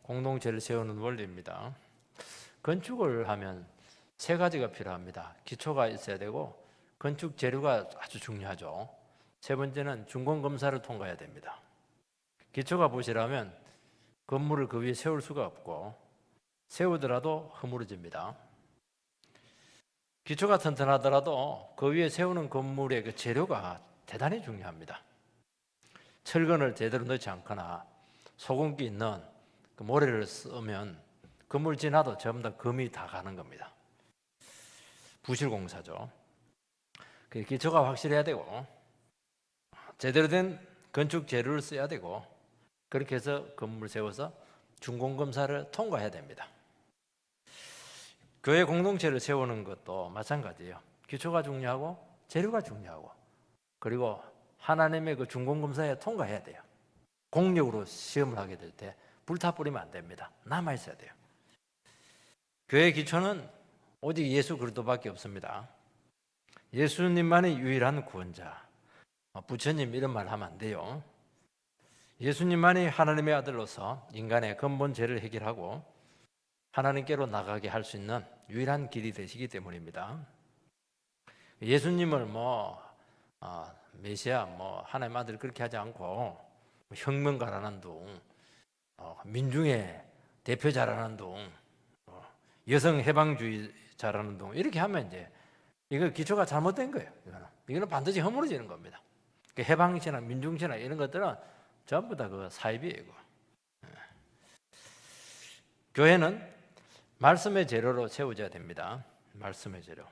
공동체를 세우는 원리입니다. 건축을 하면 세 가지가 필요합니다. 기초가 있어야 되고 건축 재료가 아주 중요하죠. 세 번째는 준공검사를 통과해야 됩니다. 기초가 부실하면 건물을 그 위에 세울 수가 없고 세우더라도 허물어집니다. 기초가 튼튼하더라도 그 위에 세우는 건물의 그 재료가 대단히 중요합니다. 철근을 제대로 넣지 않거나 소금기 있는 그 모래를 쓰면 건물 지나도 전부 다 금이 다 가는 겁니다. 부실공사죠. 기초가 확실해야 되고 제대로 된 건축 재료를 써야 되고 그렇게 해서 건물 세워서 준공검사를 통과해야 됩니다. 교회 공동체를 세우는 것도 마찬가지예요. 기초가 중요하고 재료가 중요하고 그리고 하나님의 그 준공검사에 통과해야 돼요. 공력으로 시험을 하게 될 때 불타 뿌리면 안 됩니다. 남아 있어야 돼요. 교회의 기초는 오직 예수 그리스도밖에 없습니다. 예수님만이 유일한 구원자. 부처님 이런 말 하면 안 돼요. 예수님만이 하나님의 아들로서 인간의 근본 죄를 해결하고 하나님께로 나가게 할 수 있는 유일한 길이 되시기 때문입니다. 예수님을 메시아 하나님 아들 그렇게 하지 않고 혁명가라는 둥, 민중의 대표자라는 둥, 여성 해방주의자라는 둥 이렇게 하면 이제 이거 기초가 잘못된 거예요. 이거는 반드시 허물어지는 겁니다. 해방시나 민중시나 이런 것들은 전부 다 그 사이비예요. 교회는 말씀의 재료로 세워져야 됩니다. 말씀의 재료.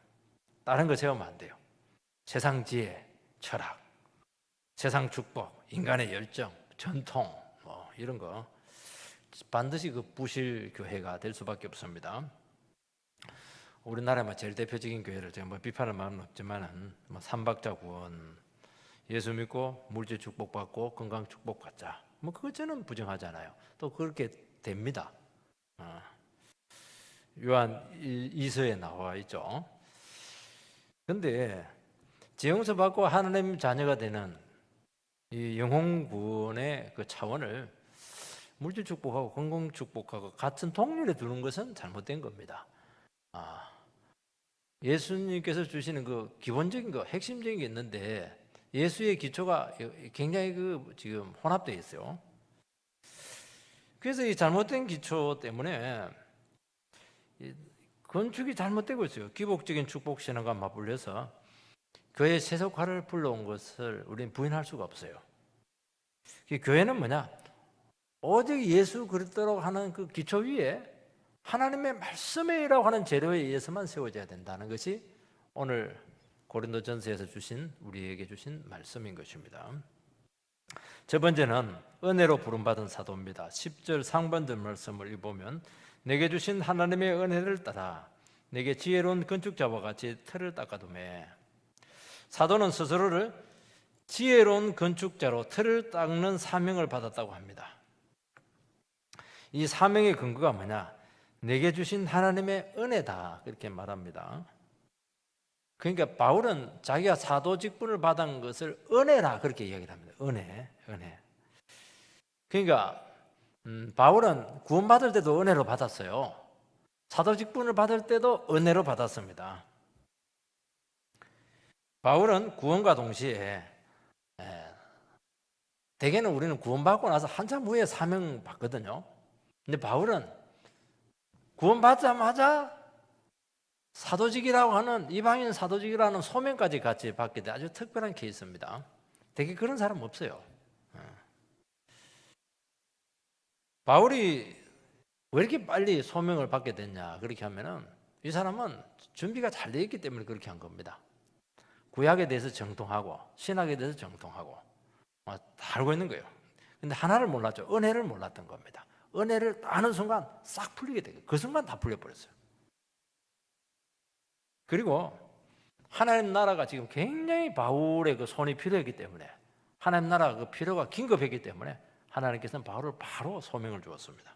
다른 거 세우면 안 돼요. 세상 지혜, 철학, 세상 축복, 인간의 열정, 전통 이런 거 반드시 그 부실 교회가 될 수밖에 없습니다. 우리나라의 제일 대표적인 교회를 제가 비판할 마음은 없지만은 삼박자구원, 예수 믿고 물질 축복받고 건강 축복받자. 그거 저는 부정하잖아요. 또 그렇게 됩니다. 요한 2서에 나와 있죠. 근데 지형서 받고 하나님 자녀가 되는 이 영혼구원의 그 차원을 물질 축복하고 건강 축복하고 같은 동률에 두는 것은 잘못된 겁니다. 예수님께서 주시는 그 기본적인 거, 핵심적인 게 있는데 예수의 기초가 굉장히 지금 혼합되어 있어요. 그래서 이 잘못된 기초 때문에 건축이 잘못되고 있어요. 기복적인 축복 신앙과 맞불려서 교회의 세속화를 불러온 것을 우리는 부인할 수가 없어요. 교회는 뭐냐? 오직 예수 그리스도라고 하는 그 기초 위에 하나님의 말씀이라고 하는 재료에 의해서만 세워져야 된다는 것이 오늘 고린도전서에서 우리에게 주신 말씀인 것입니다. 첫 번째는 은혜로 부름받은 사도입니다. 10절 상반절 말씀을 읽어보면 내게 주신 하나님의 은혜를 따라 내게 지혜로운 건축자와 같이 틀을 닦아두매. 사도는 스스로를 지혜로운 건축자로 틀을 닦는 사명을 받았다고 합니다. 이 사명의 근거가 뭐냐? 내게 주신 하나님의 은혜다 그렇게 말합니다. 그러니까 바울은 자기가 사도 직분을 받은 것을 은혜라 그렇게 이야기를 합니다. 은혜. 그러니까 바울은 구원받을 때도 은혜로 받았어요. 사도 직분을 받을 때도 은혜로 받았습니다. 바울은 구원과 동시에 대개는 우리는 구원받고 나서 한참 후에 사명 받거든요. 근데 바울은 구원받자마자 사도직이라고 하는 이방인 사도직이라는 소명까지 같이 받게 돼 아주 특별한 케이스입니다. 되게 그런 사람 없어요. 바울이 왜 이렇게 빨리 소명을 받게 됐냐 그렇게 하면은 이 사람은 준비가 잘 되어 있기 때문에 그렇게 한 겁니다. 구약에 대해서 정통하고 신학에 대해서 정통하고 다 알고 있는 거예요. 근데 하나를 몰랐죠. 은혜를 몰랐던 겁니다. 은혜를 아는 순간 싹 풀리게 되고 그 순간 다 풀려버렸어요. 그리고 하나님 나라가 지금 굉장히 바울의 그 손이 필요했기 때문에 하나님 나라가 그 필요가 긴급했기 때문에 하나님께서는 바울을 바로 소명을 주었습니다.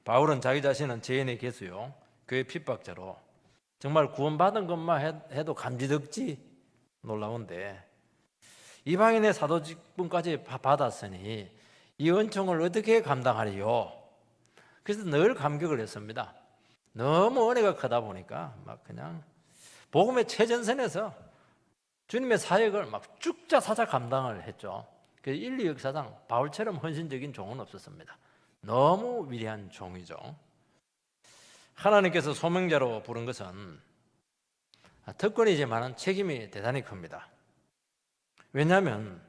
바울은 자기 자신은 죄인의 개수요 교회 핍박자로 정말 구원받은 것만 해도 감지덕지 놀라운데 이방인의 사도직분까지 받았으니 이 은총을 어떻게 감당하리요? 그래서 늘 감격을 했습니다. 너무 은혜가 크다 보니까 막 그냥 복음의 최전선에서 주님의 사역을 막 쭉자사자 감당을 했죠. 그 인류 역사상 바울처럼 헌신적인 종은 없었습니다. 너무 위대한 종이죠. 하나님께서 소명자로 부른 것은 특권이지만 책임이 대단히 큽니다. 왜냐하면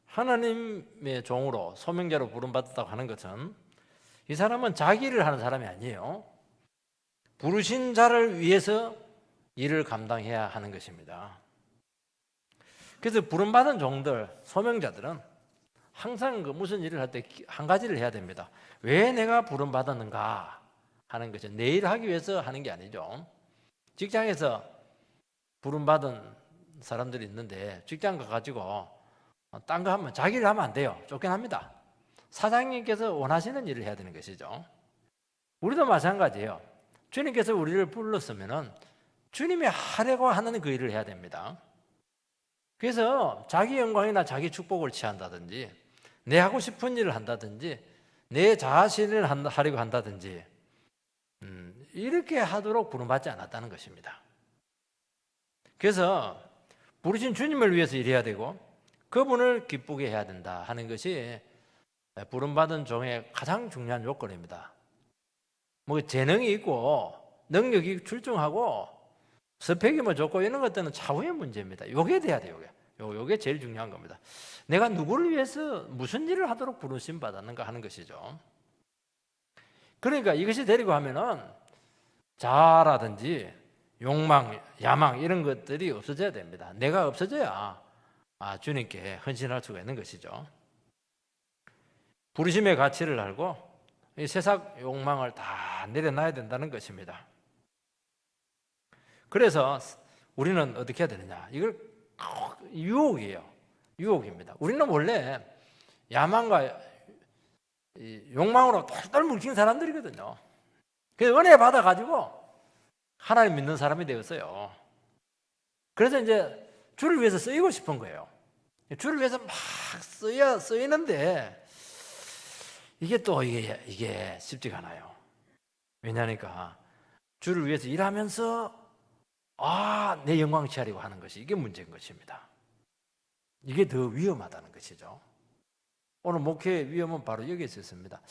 하나님의 종으로 소명자로 부름받았다고 하는 것은 이 사람은 자기 일을 하는 사람이 아니에요. 부르신 자를 위해서 일을 감당해야 하는 것입니다. 그래서 부름받은 종들, 소명자들은 항상 그 무슨 일을 할 때 한 가지를 해야 됩니다. 왜 내가 부름받았는가 하는 거죠. 내 일을 하기 위해서 하는 게 아니죠. 직장에서 부름받은 사람들이 있는데 직장 가가지고 딴 거 하면 자기 일 하면 안 돼요. 쫓겨납니다. 사장님께서 원하시는 일을 해야 되는 것이죠. 우리도 마찬가지예요. 주님께서 우리를 불렀으면 주님이 하려고 하는 그 일을 해야 됩니다. 그래서 자기 영광이나 자기 축복을 취한다든지 내 하고 싶은 일을 한다든지 내 자신을 하려고 한다든지 이렇게 하도록 부름받지 않았다는 것입니다. 그래서 부르신 주님을 위해서 일해야 되고 그분을 기쁘게 해야 된다 하는 것이 부름받은 종의 가장 중요한 요건입니다. 뭐 재능이 있고 능력이 출중하고 스펙이 뭐 좋고 이런 것들은 차후의 문제입니다. 요게 돼야 돼요. 요게 제일 중요한 겁니다. 내가 누구를 위해서 무슨 일을 하도록 부르심 받았는가 하는 것이죠. 그러니까 이것이 되려고 하면은 자아라든지 욕망, 야망 이런 것들이 없어져야 됩니다. 내가 없어져야 주님께 헌신할 수가 있는 것이죠. 부르심의 가치를 알고 이 세상 욕망을 다 내려놔야 된다는 것입니다. 그래서 우리는 어떻게 해야 되느냐? 이걸 유혹이에요. 유혹입니다. 우리는 원래 야망과 욕망으로 똘똘 뭉친 사람들이거든요. 그래서 은혜 받아가지고 하나님 믿는 사람이 되었어요. 그래서 이제 주를 위해서 쓰이고 싶은 거예요. 주를 위해서 막 쓰이는데 이게 쉽지가 않아요. 왜냐하니까 주를 위해서 일하면서 내 영광 취하려고 하는 것이 이게 문제인 것입니다. 이게 더 위험하다는 것이죠. 오늘 목회의 위험은 바로 여기에 있습니다.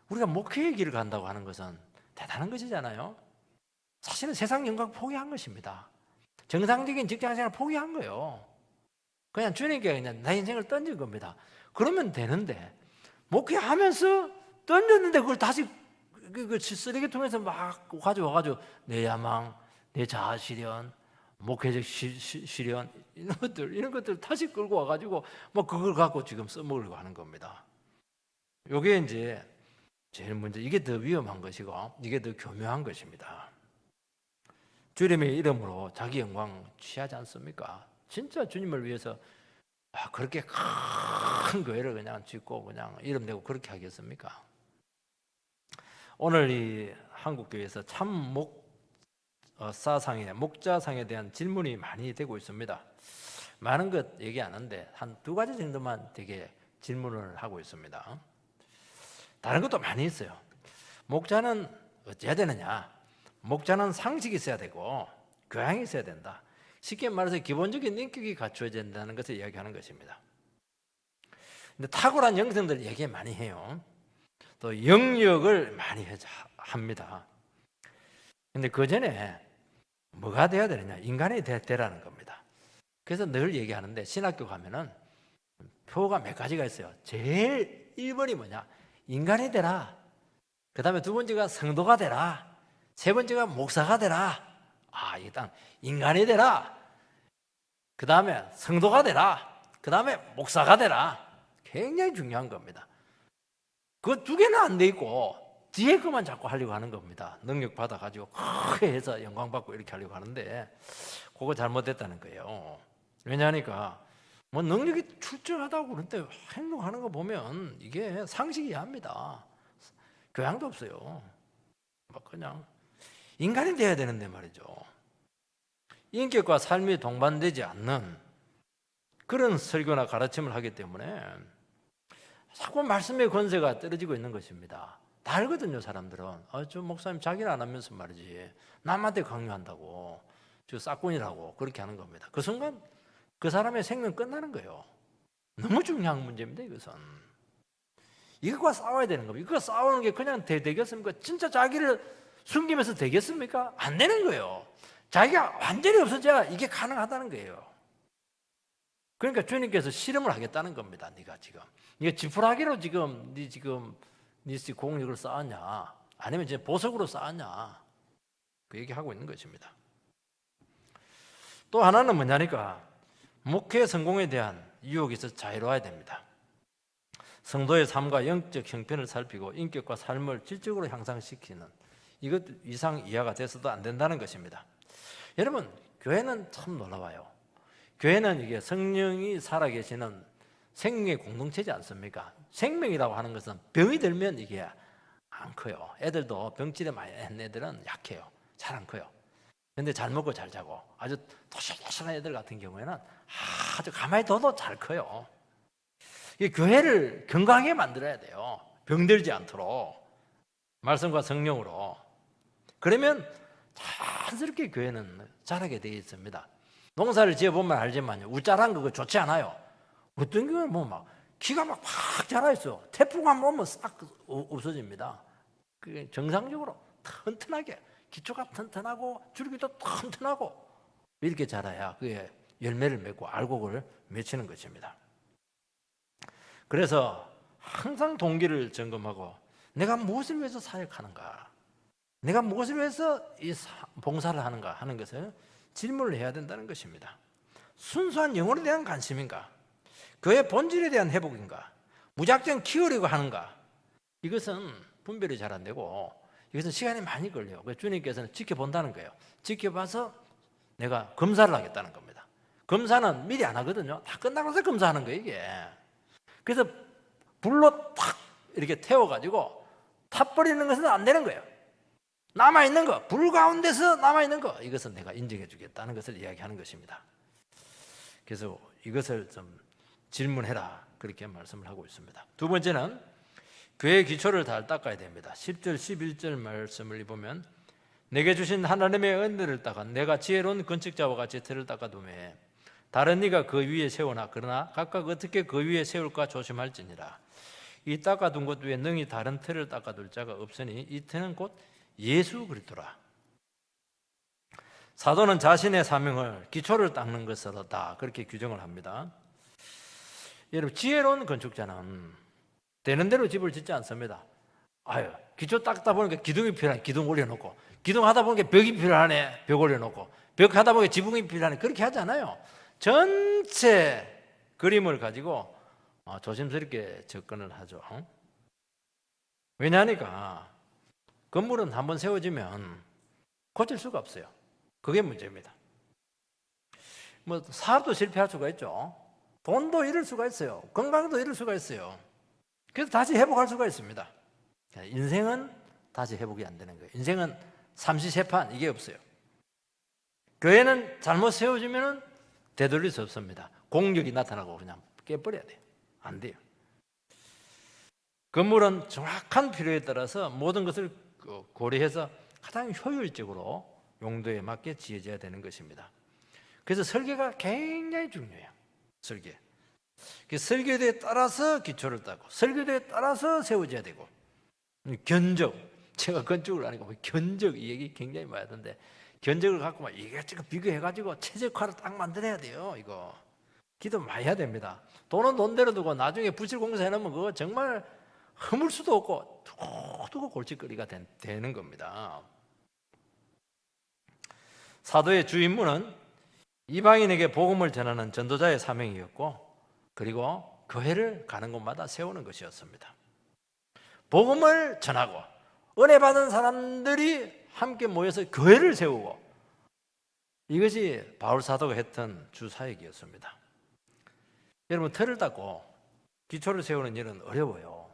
우리가 목회의 길을 간다고 하는 것은 대단한 것이잖아요. 사실은 세상 영광 포기한 것입니다. 정상적인 직장생활 포기한 거예요. 그냥 주님께 그냥 내 인생을 던진 겁니다. 그러면 되는데 목회하면서 던졌는데 그걸 다시 그 쓰레기통에서 막 가져와가지고 내 야망, 내 자아 실현, 목회적 실현 이런 것들 다시 끌고 와가지고 뭐 그걸 갖고 지금 써먹으려고 하는 겁니다. 이게 이제 제일 문제. 이게 더 위험한 것이고 이게 더 교묘한 것입니다. 주님의 이름으로 자기 영광 취하지 않습니까? 진짜 주님을 위해서 그렇게 큰 교회를 그냥 짓고 그냥 이름 내고 그렇게 하겠습니까? 오늘 이 한국교회에서 참 목자상에 대한 질문이 많이 되고 있습니다. 많은 것 얘기 안 하는데 한 두 가지 정도만 되게 질문을 하고 있습니다. 다른 것도 많이 있어요. 목자는 어찌해야 되느냐? 목자는 상식이 있어야 되고 교양이 있어야 된다. 쉽게 말해서 기본적인 인격이 갖추어야 된다는 것을 이야기하는 것입니다. 근데 탁월한 영성들 얘기 많이 해요. 또 영역을 많이 합니다. 근데 그 전에 뭐가 돼야 되느냐? 인간이 되라는 겁니다. 그래서 늘 얘기하는데 신학교 가면은 표가 몇 가지가 있어요. 제일 1번이 뭐냐? 인간이 되라. 그 다음에 두 번째가 성도가 되라. 세 번째가 목사가 되라. 일단 인간이 되라. 그 다음에 성도가 되라. 그 다음에 목사가 되라. 굉장히 중요한 겁니다. 그 두 개는 안 돼 있고 뒤에 것만 자꾸 하려고 하는 겁니다. 능력 받아가지고 크게 해서 영광 받고 이렇게 하려고 하는데 그거 잘못됐다는 거예요. 왜냐하니까 뭐 능력이 출중하다고 그런데 행동하는 거 보면 이게 상식이 합니다. 교양도 없어요. 막 그냥 인간이 돼야 되는데 말이죠. 인격과 삶이 동반되지 않는 그런 설교나 가르침을 하기 때문에 자꾸 말씀의 권세가 떨어지고 있는 것입니다. 다 알거든요, 사람들은. 저 목사님 자기를 안 하면서 말이지 남한테 강요한다고, 저 싹군이라고 그렇게 하는 겁니다. 그 순간 그 사람의 생명 끝나는 거예요. 너무 중요한 문제입니다, 이것은. 이것과 싸워야 되는 겁니다. 이거 싸우는 게 그냥 되겠습니까? 진짜 자기를 숨기면서 되겠습니까? 안 되는 거예요. 자기가 완전히 없어져야 이게 가능하다는 거예요. 그러니까 주님께서 실험을 하겠다는 겁니다. 네가 지금 이게 지푸라기로 지금 네 공력을 쌓았냐, 아니면 이제 보석으로 쌓았냐, 그 얘기하고 있는 것입니다. 또 하나는 뭐냐니까 목회 성공에 대한 유혹에서 자유로워야 됩니다. 성도의 삶과 영적 형편을 살피고 인격과 삶을 질적으로 향상시키는 이것 이상 이하가 돼서도 안 된다는 것입니다. 여러분, 교회는 참 놀라워요. 교회는 이게 성령이 살아계시는 생명의 공동체지 않습니까? 생명이라고 하는 것은 병이 들면 이게 안 커요. 애들도 병치레 많이 한 애들은 약해요. 잘 안 커요. 근데 잘 먹고 잘 자고 아주 토실토실한 애들 같은 경우에는 아주 가만히 둬도 잘 커요. 이 교회를 건강하게 만들어야 돼요. 병들지 않도록 말씀과 성령으로. 그러면 자연스럽게 교회는 자라게 되어 있습니다. 농사를 지어보면 알지만요, 우짜란 거 좋지 않아요. 어떤 경우는 뭐 막 키가 막 팍 자라 있어. 태풍만 오면 싹 없어집니다. 그게 정상적으로 튼튼하게, 기초가 튼튼하고 줄기도 튼튼하고 이렇게 자라야 그게 열매를 맺고 알곡을 맺히는 것입니다. 그래서 항상 동기를 점검하고 내가 무엇을 위해서 사역하는가, 내가 무엇을 위해서 이 봉사를 하는가 하는 것을 질문을 해야 된다는 것입니다. 순수한 영혼에 대한 관심인가, 그의 본질에 대한 회복인가, 무작정 키우려고 하는가, 이것은 분별이 잘 안 되고 이것은 시간이 많이 걸려요. 그래서 주님께서는 지켜본다는 거예요. 지켜봐서 내가 검사를 하겠다는 겁니다. 검사는 미리 안 하거든요. 다 끝나고서 검사하는 거예요, 이게. 그래서 불로 탁 이렇게 태워가지고 타버리는 것은 안 되는 거예요. 남아있는 거, 불 가운데서 남아있는 거, 이것은 내가 인정해 주겠다는 것을 이야기하는 것입니다. 그래서 이것을 좀 질문해라, 그렇게 말씀을 하고 있습니다. 두 번째는 교회의 기초를 잘 닦아야 됩니다. 10절 11절 말씀을 보면 내게 주신 하나님의 은혜를 닦아 내가 지혜로운 건축자와 같이 틀을 닦아두매 다른 이가 그 위에 세우나 그러나 각각 어떻게 그 위에 세울까 조심할지니라. 이 닦아둔 것 위에 능히 다른 틀을 닦아둘 자가 없으니 이 틀은 곧 예수 그리스도라. 사도는 자신의 사명을 기초를 닦는 것으로다, 그렇게 규정을 합니다. 여러분, 지혜로운 건축자는 되는 대로 집을 짓지 않습니다. 기초 닦다 보니까 기둥이 필요하네, 기둥 올려놓고, 기둥 하다 보니까 벽이 필요하네, 벽 올려놓고, 벽 하다 보니까 지붕이 필요하네, 그렇게 하지 않아요. 전체 그림을 가지고 조심스럽게 접근을 하죠. 왜냐하니까 건물은 한번 세워지면 고칠 수가 없어요. 그게 문제입니다. 뭐 사업도 실패할 수가 있죠. 돈도 잃을 수가 있어요. 건강도 잃을 수가 있어요. 그래서 다시 회복할 수가 있습니다. 인생은 다시 회복이 안 되는 거예요. 인생은 삼시세판, 이게 없어요. 교회는 잘못 세워지면 되돌릴 수 없습니다. 공격이 나타나고 그냥 깨버려야 돼요. 안 돼요. 건물은 정확한 필요에 따라서 모든 것을 고려해서 가장 효율적으로 용도에 맞게 지어져야 되는 것입니다. 그래서 설계가 굉장히 중요해요. 설계. 설계도에 따라서 기초를 닦고 설계도에 따라서 세워져야 되고, 견적, 제가 건축을 하니까 견적 이 얘기 굉장히 많이 하던데, 견적을 갖고 막 이것저것 비교해가지고 최적화를 딱 만들어야 돼요. 이거 기도 많이 해야 됩니다. 돈은 돈대로 두고 나중에 부실 공사 해놓으면 그거 정말 허물 수도 없고 두고 골칫거리가 되는 겁니다. 사도의 주 임무는 이방인에게 복음을 전하는 전도자의 사명이었고, 그리고 교회를 가는 곳마다 세우는 것이었습니다. 복음을 전하고 은혜 받은 사람들이 함께 모여서 교회를 세우고, 이것이 바울 사도가 했던 주 사역이었습니다. 여러분, 틀을 닦고 기초를 세우는 일은 어려워요.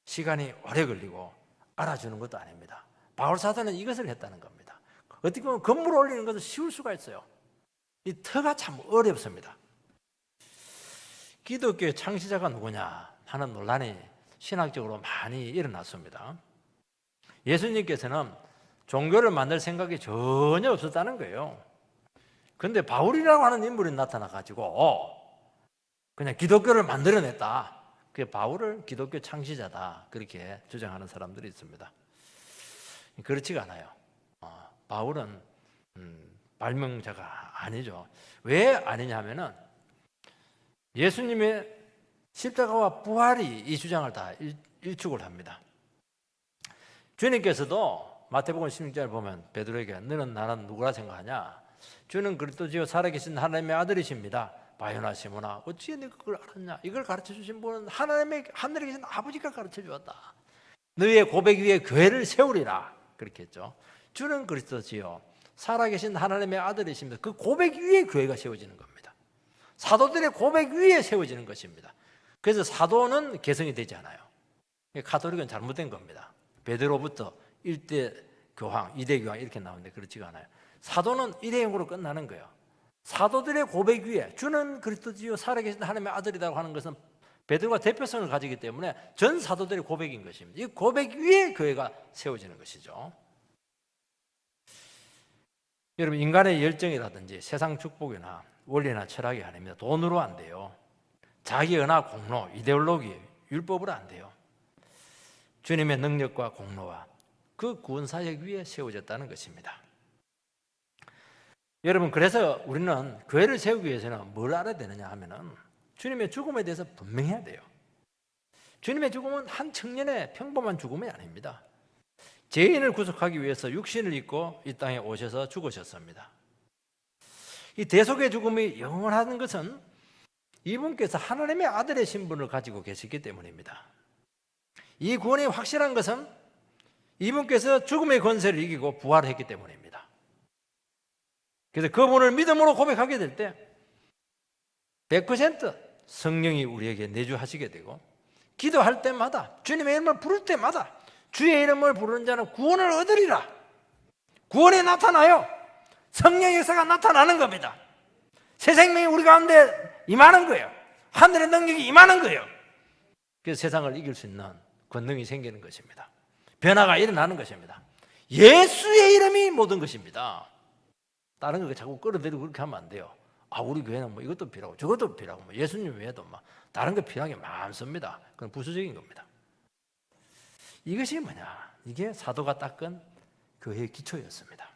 시간이 오래 걸리고 알아주는 것도 아닙니다. 바울 사도는 이것을 했다는 겁니다. 어떻게 보면 건물 올리는 것도 쉬울 수가 있어요. 이 터가 참 어렵습니다. 기독교의 창시자가 누구냐? 하는 논란이 신학적으로 많이 일어났습니다. 예수님께서는 종교를 만들 생각이 전혀 없었다는 거예요. 그런데 바울이라고 하는 인물이 나타나가지고 그냥 기독교를 만들어냈다. 그게 바울을 기독교 창시자다, 그렇게 주장하는 사람들이 있습니다. 그렇지가 않아요. 바울은 발명자가 아니죠. 왜 아니냐 하면은 예수님의 십자가와 부활이 이 주장을 다 일축을 합니다. 주님께서도 마태복음 16절 보면 베드로에게 너는 나는 누구라 생각하냐? 주는 그리스도시요 살아계신 하나님의 아들이십니다. 바요나 시몬아 어찌 네가 그걸 알았냐? 이걸 가르쳐 주신 분은 하나님의 하늘에 계신 아버지가 가르쳐 주었다. 너희의 고백 위에 교회를 세우리라, 그렇게 했죠. 주는 그리스도시요 살아계신 하나님의 아들이십니다. 그 고백 위에 교회가 세워지는 겁니다. 사도들의 고백 위에 세워지는 것입니다. 그래서 사도는 개성이 되지 않아요. 가톨릭은 잘못된 겁니다. 베드로부터 1대 교황, 2대 교황 이렇게 나오는데 그렇지가 않아요. 사도는 일회용으로 끝나는 거예요. 사도들의 고백 위에 주는 그리스도시요 살아계신 하나님의 아들이라고 하는 것은 베드로가 대표성을 가지기 때문에 전 사도들의 고백인 것입니다. 이 고백 위에 교회가 세워지는 것이죠. 여러분, 인간의 열정이라든지 세상 축복이나 원리나 철학이 아닙니다. 돈으로 안 돼요. 자기 은하 공로, 이데올로기, 율법으로 안 돼요. 주님의 능력과 공로와 그 구원 사역 위에 세워졌다는 것입니다. 여러분, 그래서 우리는 교회를 세우기 위해서는 뭘 알아야 되느냐 하면은 주님의 죽음에 대해서 분명해야 돼요. 주님의 죽음은 한 청년의 평범한 죽음이 아닙니다. 죄인을 구속하기 위해서 육신을 입고 이 땅에 오셔서 죽으셨습니다. 이 대속의 죽음이 영원한 것은 이분께서 하나님의 아들의 신분을 가지고 계시기 때문입니다. 이 구원이 확실한 것은 이분께서 죽음의 권세를 이기고 부활했기 때문입니다. 그래서 그분을 믿음으로 고백하게 될 때 100% 성령이 우리에게 내주하시게 되고, 기도할 때마다 주님의 이름을 부를 때마다 주의 이름을 부르는 자는 구원을 얻으리라. 구원이 나타나요. 성령의 역사가 나타나는 겁니다. 새 생명이 우리 가운데 임하는 거예요. 하늘의 능력이 임하는 거예요. 그래서 세상을 이길 수 있는 권능이 생기는 것입니다. 변화가 일어나는 것입니다. 예수의 이름이 모든 것입니다. 다른 거 자꾸 끌어들이고 그렇게 하면 안 돼요. 우리 교회는 뭐 이것도 필요하고 저것도 필요하고 뭐 예수님 외에도 막 다른 거 필요한 게 많습니다. 그건 부수적인 겁니다. 이것이 뭐냐? 이게 사도가 닦은 교회의 기초였습니다.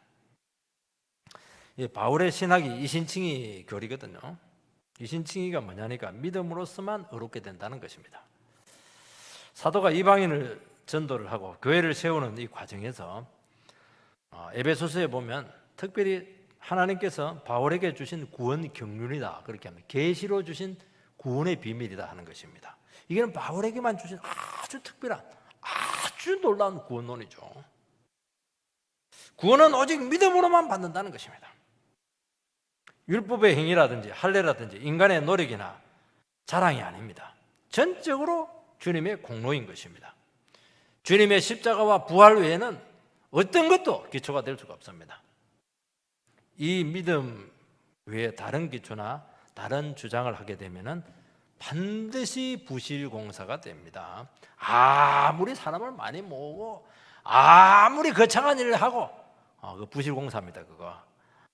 바울의 신학이 이신칭의 교리거든요. 이신칭의가 뭐냐니까 믿음으로서만 의롭게 된다는 것입니다. 사도가 이방인을 전도를 하고 교회를 세우는 이 과정에서 에베소서에 보면 특별히 하나님께서 바울에게 주신 구원 경륜이다, 그렇게 합니다. 계시로 주신 구원의 비밀이다 하는 것입니다. 이게는 바울에게만 주신 아주 특별한, 아주 놀라운 구원론이죠. 구원은 오직 믿음으로만 받는다는 것입니다. 율법의 행위라든지 할례라든지 인간의 노력이나 자랑이 아닙니다. 전적으로 주님의 공로인 것입니다. 주님의 십자가와 부활 외에는 어떤 것도 기초가 될 수가 없습니다. 이 믿음 외에 다른 기초나 다른 주장을 하게 되면은 반드시 부실공사가 됩니다. 아무리 사람을 많이 모으고 아무리 거창한 일을 하고 그 부실공사입니다. 그거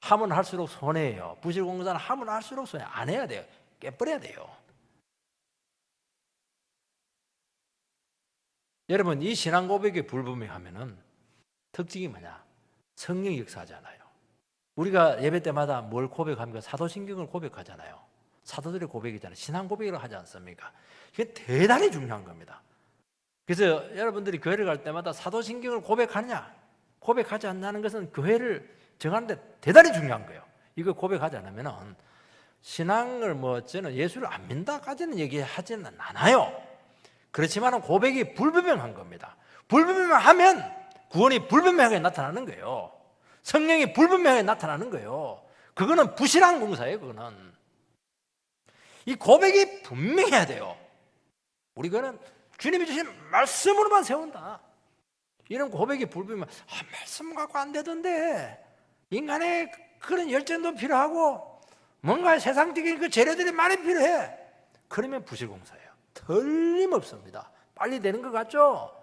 하면 할수록 손해예요. 부실공사는 하면 할수록 손해. 안 해야 돼요. 깨버려야 돼요. 여러분, 이 신앙 고백이 불분명하면은 특징이 뭐냐? 성령 역사하잖아요. 우리가 예배 때마다 뭘 고백합니까? 사도신경을 고백하잖아요. 사도들의 고백이잖아요. 신앙 고백을 하지 않습니까? 이게 대단히 중요한 겁니다. 그래서 여러분들이 교회를 갈 때마다 사도신경을 고백하느냐, 고백하지 않냐는 것은 교회를 정하는데 대단히 중요한 거예요. 이거 고백하지 않으면 신앙을 저는 예수를 안 믿는다까지는 얘기하지는 않아요. 그렇지만 고백이 불분명한 겁니다. 불분명하면 구원이 불분명하게 나타나는 거예요. 성령이 불분명하게 나타나는 거예요. 그거는 부실한 공사예요. 그거는 이 고백이 분명해야 돼요. 우리가 주님이 주신 말씀으로만 세운다. 이런 고백이 불분명. 말씀 갖고 안 되던데. 인간의 그런 열정도 필요하고 뭔가 세상적인 그 재료들이 많이 필요해. 그러면 부실공사예요. 틀림없습니다. 빨리 되는 것 같죠?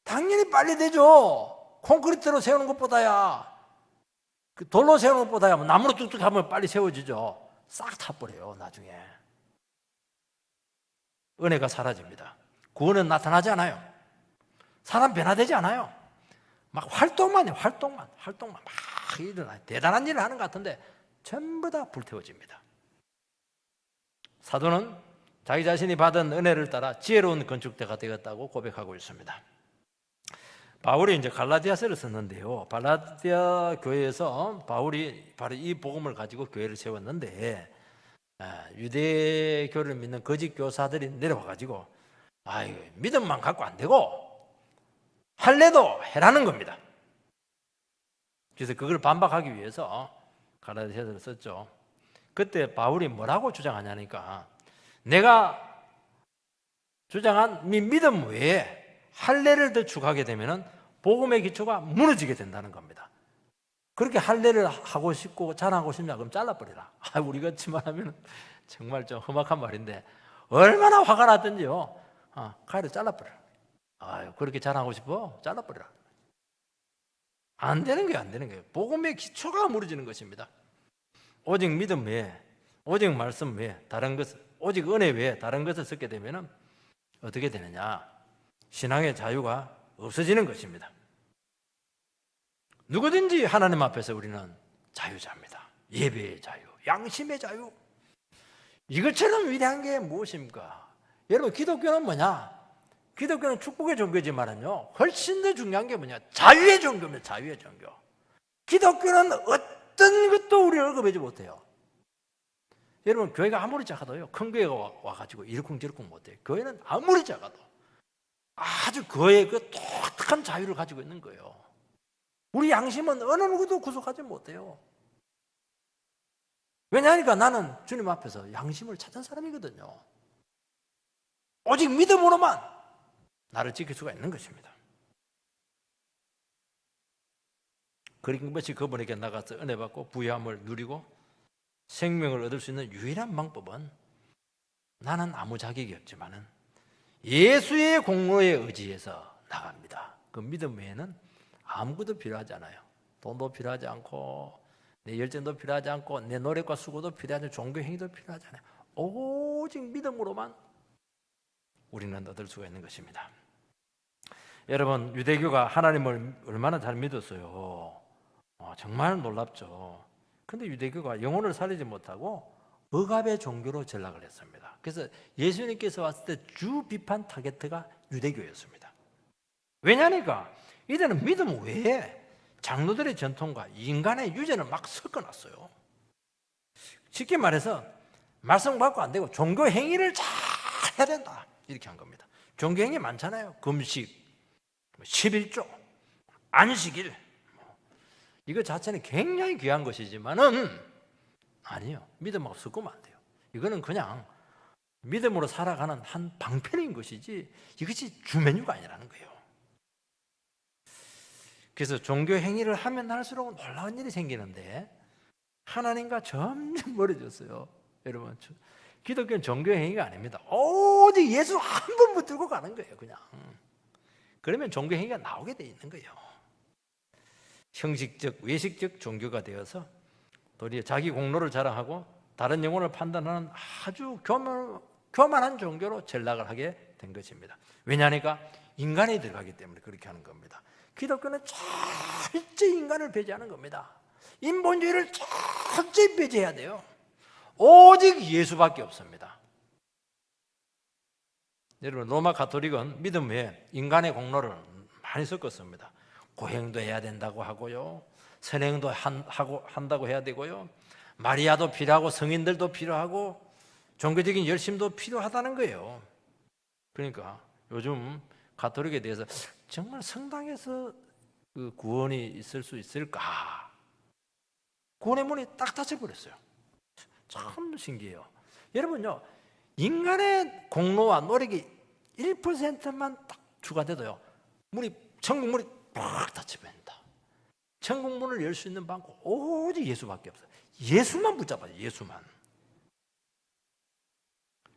당연히 빨리 되죠. 콘크리트로 세우는 것보다야, 돌로 세우는 것보다야 나무로 뚝뚝 하면 빨리 세워지죠. 싹 타버려요, 나중에. 은혜가 사라집니다. 구원은 나타나지 않아요. 사람 변화되지 않아요. 막 활동만 해요. 활동만 막 일어나요. 대단한 일을 하는 것 같은데 전부 다 불태워집니다. 사도는 자기 자신이 받은 은혜를 따라 지혜로운 건축대가 되었다고 고백하고 있습니다. 바울이 이제 갈라디아서를 썼는데요. 갈라디아 교회에서 바울이 바로 이 복음을 가지고 교회를 세웠는데, 유대교를 믿는 거짓 교사들이 내려와 가지고 믿음만 갖고 안 되고 할례도 해라는 겁니다. 그래서 그걸 반박하기 위해서 갈라디아서를 썼죠. 그때 바울이 뭐라고 주장하냐니까, 내가 주장한 믿음 외에 할례를 더 추가하게 되면 복음의 기초가 무너지게 된다는 겁니다. 그렇게 할례를 하고 싶고 자랑하고 싶냐 그럼 잘라버리라. 우리 같이만 하면 정말 좀 험악한 말인데 얼마나 화가 났든지요. 가위로 잘라버려. 그렇게 자랑하고 싶어? 잘라버리라. 안 되는 거예요, 안 되는 거예요. 복음의 기초가 무너지는 것입니다. 오직 믿음 외에, 오직 말씀 외에 다른 것을, 오직 은혜 외에 다른 것을 쓰게 되면 어떻게 되느냐? 신앙의 자유가 없어지는 것입니다. 누구든지 하나님 앞에서 우리는 자유자입니다. 예배의 자유, 양심의 자유. 이것처럼 위대한 게 무엇입니까? 여러분, 기독교는 뭐냐? 기독교는 축복의 종교지만은요, 훨씬 더 중요한 게 뭐냐? 자유의 종교입니다. 자유의 종교. 기독교는 어떤 것도 우리를 억압하지 못해요. 여러분, 교회가 아무리 작아도요, 큰 교회가 와가지고 이러쿵저러쿵 못해요. 교회는 아무리 작아도 아주 그의 그 독특한 자유를 가지고 있는 거예요. 우리 양심은 어느 누구도 구속하지 못해요. 왜냐하니까 나는 주님 앞에서 양심을 찾은 사람이거든요. 오직 믿음으로만 나를 지킬 수가 있는 것입니다. 그런 것이 그분에게 나가서 은혜 받고 부유함을 누리고 생명을 얻을 수 있는 유일한 방법은, 나는 아무 자격이 없지만은 예수의 공로에 의지해서 나갑니다. 그 믿음 외에는 아무것도 필요하지 않아요. 돈도 필요하지 않고 내 열정도 필요하지 않고 내 노력과 수고도 필요하지 않고 종교 행위도 필요하지 않아요. 오직 믿음으로만 우리는 얻을 수가 있는 것입니다. 여러분, 유대교가 하나님을 얼마나 잘 믿었어요. 정말 놀랍죠. 그런데 유대교가 영혼을 살리지 못하고 억압의 종교로 전락을 했습니다. 그래서 예수님께서 왔을 때 주 비판 타겟가 유대교였습니다. 왜냐니까 이들은 믿음 외에 장로들의 전통과 인간의 유전을 막 섞어놨어요. 쉽게 말해서 말씀 받고 안 되고 종교 행위를 잘 해야 된다, 이렇게 한 겁니다. 종교 행위 많잖아요. 금식, 11조, 안식일, 이거 자체는 굉장히 귀한 것이지만은 아니요, 믿음하고 섞으면 안 돼요. 이거는 그냥 믿음으로 살아가는 한 방편인 것이지 이것이 주 메뉴가 아니라는 거예요. 그래서 종교 행위를 하면 할수록 놀라운 일이 생기는데 하나님과 점점 멀어졌어요. 여러분, 기독교는 종교 행위가 아닙니다. 오직 예수 한 번 붙들고 가는 거예요, 그냥. 그러면 종교 행위가 나오게 돼 있는 거예요. 형식적, 외식적 종교가 되어서 도리어 자기 공로를 자랑하고 다른 영혼을 판단하는 아주 교만한 종교로 전락을 하게 된 것입니다. 왜냐하니까 인간이 들어가기 때문에 그렇게 하는 겁니다. 기독교는 철저히 인간을 배제하는 겁니다. 인본주의를 철저히 배제해야 돼요. 오직 예수밖에 없습니다. 여러분, 로마 가톨릭은 믿음 외에 인간의 공로를 많이 섞었습니다. 고행도 해야 된다고 하고요, 선행도 한다고 해야 되고요, 마리아도 필요하고 성인들도 필요하고 종교적인 열심도 필요하다는 거예요. 그러니까 요즘 가톨릭에 대해서 정말 성당에서 그 구원이 있을 수 있을까? 구원의 문이 딱 닫혀버렸어요. 참 신기해요. 여러분요, 인간의 공로와 노력이 1%만 딱 추가돼도요, 천국 문이 팍 닫혀버린다. 천국 문을 열 수 있는 방법 오직 예수밖에 없어요. 예수만 붙잡아요, 예수만.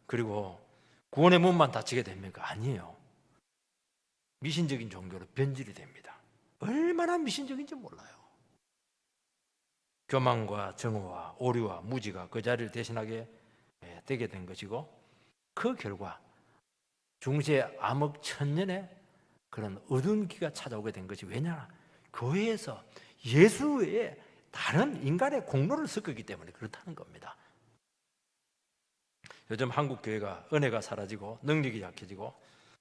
그리고 구원의 문만 닫히게 됩니까? 아니에요. 미신적인 종교로 변질이 됩니다. 얼마나 미신적인지 몰라요. 교만과 정오와 오류와 무지가 그 자리를 대신하게 되게 된 것이고, 그 결과 중세 암흑 천년에 그런 어두운 기가 찾아오게 된 것이 왜냐? 교회에서 예수 외에 다른 인간의 공로를 섞었기 때문에 그렇다는 겁니다. 요즘 한국 교회가 은혜가 사라지고 능력이 약해지고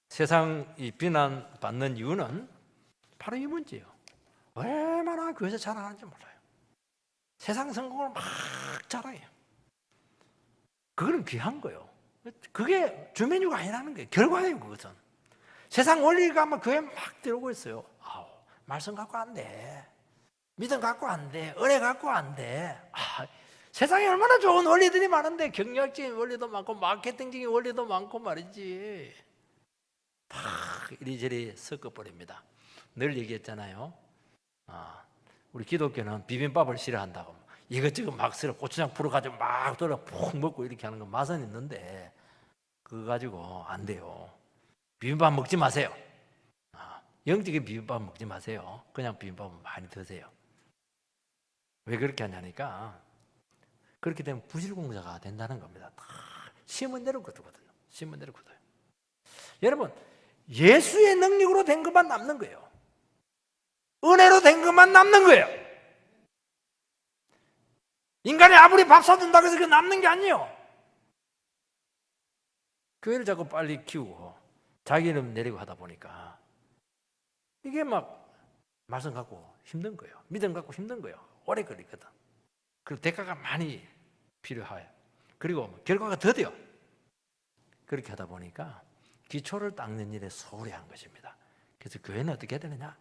세상이 비난받는 이유는 바로 이 문제예요. 얼마나 교회에서 자랑하는지 몰라요. 세상 성공을 막 자랑해요. 그거는 귀한 거예요. 그게 주메뉴가 아니라는 거예요. 결과예요. 그것은 세상 원리가 아마 교회에 막 들어오고 있어요. 아우, 말씀 갖고 안 돼, 믿음 갖고 안 돼, 은혜 갖고 안 돼. 세상에 얼마나 좋은 원리들이 많은데, 경영적인 원리도 많고 마케팅적인 원리도 많고 말이지. 다 이리저리 섞어버립니다. 늘 얘기했잖아요. 우리 기독교는 비빔밥을 싫어한다고. 이것저것 막 썰어 고추장 풀어가지고 막 돌아 푹 먹고 이렇게 하는 건 맛은 있는데 그거 가지고 안 돼요. 비빔밥 먹지 마세요. 영적인 비빔밥 먹지 마세요. 그냥 비빔밥은 많이 드세요. 왜 그렇게 하냐니까, 그렇게 되면 부실공자가 된다는 겁니다. 다 심은 대로 거두거든요. 심은 대로 거둬요. 여러분, 예수의 능력으로 된 것만 남는 거예요. 은혜로 된 것만 남는 거예요. 인간이 아무리 밥 사준다고 해서 그 남는 게 아니에요. 교회를 자꾸 빨리 키우고 자기 이름 내리고 하다 보니까 이게 막 말씀 갖고 힘든 거예요. 믿음 갖고 힘든 거예요. 오래 걸리거든. 그리고 대가가 많이 필요해요. 그리고 결과가 더뎌요. 그렇게 하다 보니까 기초를 닦는 일에 소홀히 한 것입니다. 그래서 교회는 어떻게 해야 되느냐?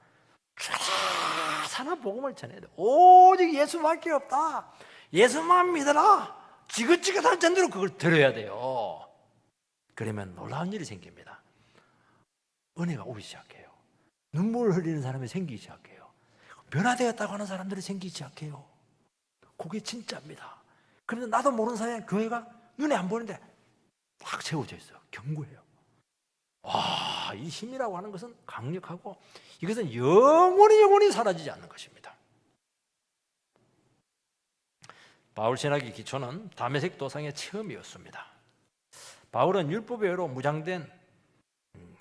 살아 복음을 전해야 돼. 오직 예수밖에 없다. 예수만 믿어라. 지긋지긋한 정도로 그걸 들어야 돼요. 그러면 놀라운 일이 생깁니다. 은혜가 오기 시작해요. 눈물 흘리는 사람이 생기기 시작해요. 변화되었다고 하는 사람들이 생기기 시작해요. 그게 진짜입니다. 그런데 나도 모르는 사이에 교회가 눈에 안 보이는데 딱 세워져 있어요. 견고해요. 와, 이 힘이라고 하는 것은 강력하고 이것은 영원히 사라지지 않는 것입니다. 바울 신학의 기초는 다메섹 도상의 체험이었습니다. 바울은 율법의 의로 무장된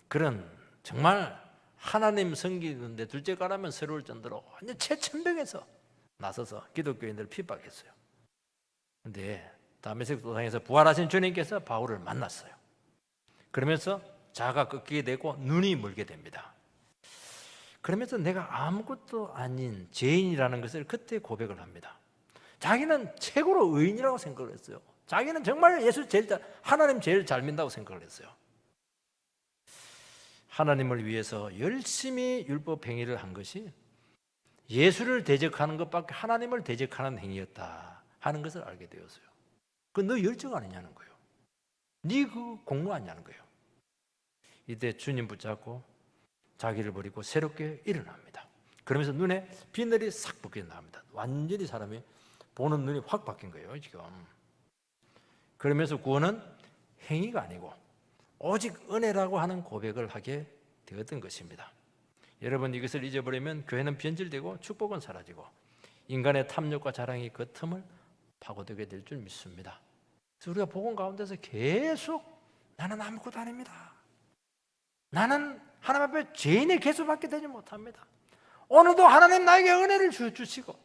그런 정말 하나님 섬기는데 둘째 가라면 새로울 정도로 완전 최천병에서 나서서 기독교인들을 핍박했어요. 그런데 다메섹 도상에서 부활하신 주님께서 바울을 만났어요. 그러면서 자아가 꺾이게 되고 눈이 멀게 됩니다. 그러면서 내가 아무것도 아닌 죄인이라는 것을 그때 고백을 합니다. 자기는 최고로 의인이라고 생각을 했어요. 자기는 정말 하나님 제일 잘 믿는다고 생각을 했어요. 하나님을 위해서 열심히 율법 행위를 한 것이 예수를 대적하는 것밖에 하나님을 대적하는 행위였다 하는 것을 알게 되었어요. 그 너 열정 아니냐는 거예요. 네 그 공로 아니냐는 거예요. 이때 주님 붙잡고 자기를 버리고 새롭게 일어납니다. 그러면서 눈에 비늘이 싹 벗겨 나옵니다. 완전히 사람이 보는 눈이 확 바뀐 거예요, 지금. 그러면서 구원은 행위가 아니고 오직 은혜라고 하는 고백을 하게 되었던 것입니다. 여러분, 이것을 잊어버리면 교회는 변질되고 축복은 사라지고 인간의 탐욕과 자랑이 그 틈을 파고들게 될 줄 믿습니다. 그래서 우리가 복음 가운데서 계속 나는 아무것도 아닙니다. 나는 하나님 앞에 죄인의 개수밖에 되지 못합니다. 오늘도 하나님 나에게 은혜를 주시고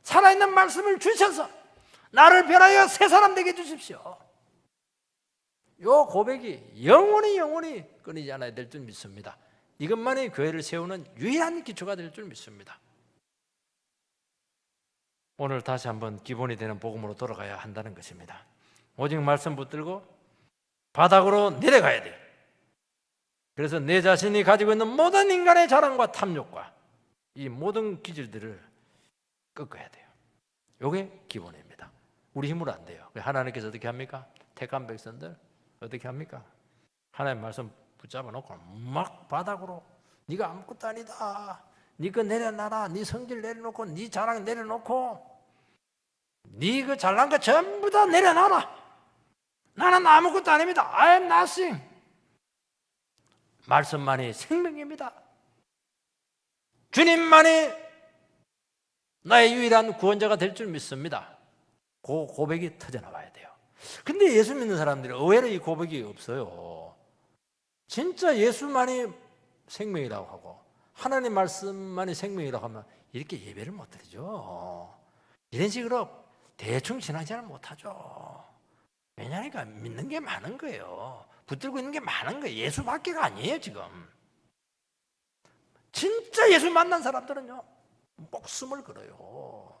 살아있는 말씀을 주셔서 나를 변하여 새 사람 되게 해주십시오. 이 고백이 영원히 끊이지 않아야 될 줄 믿습니다. 이것만이 교회를 세우는 유일한 기초가 될 줄 믿습니다. 오늘 다시 한번 기본이 되는 복음으로 돌아가야 한다는 것입니다. 오직 말씀 붙들고 바닥으로 내려가야 돼요. 그래서 내 자신이 가지고 있는 모든 인간의 자랑과 탐욕과 이 모든 기질들을 꺾어야 돼요. 이게 기본입니다. 우리 힘으로 안 돼요. 하나님께서 어떻게 합니까? 택한 백성들 어떻게 합니까? 하나님 말씀 붙잡아 놓고 막 바닥으로 네가 아무것도 아니다. 네 거 내려놔라. 네 성질 내려놓고 네 자랑 내려놓고 네 그 잘난 거 전부 다 내려놔라. 나는 아무것도 아닙니다. I am nothing. 말씀만이 생명입니다. 주님만이 나의 유일한 구원자가 될 줄 믿습니다. 그 고백이 터져나와야 돼요. 근데 예수 믿는 사람들이 의외로 이 고백이 없어요. 진짜 예수만이 생명이라고 하고 하나님 말씀만이 생명이라고 하면 이렇게 예배를 못 드리죠. 이런 식으로 대충 신앙생활을 못하죠. 왜냐하니까 믿는 게 많은 거예요. 붙들고 있는 게 많은 거예요. 예수밖에가 아니에요 지금. 진짜 예수 만난 사람들은요 목숨을 걸어요.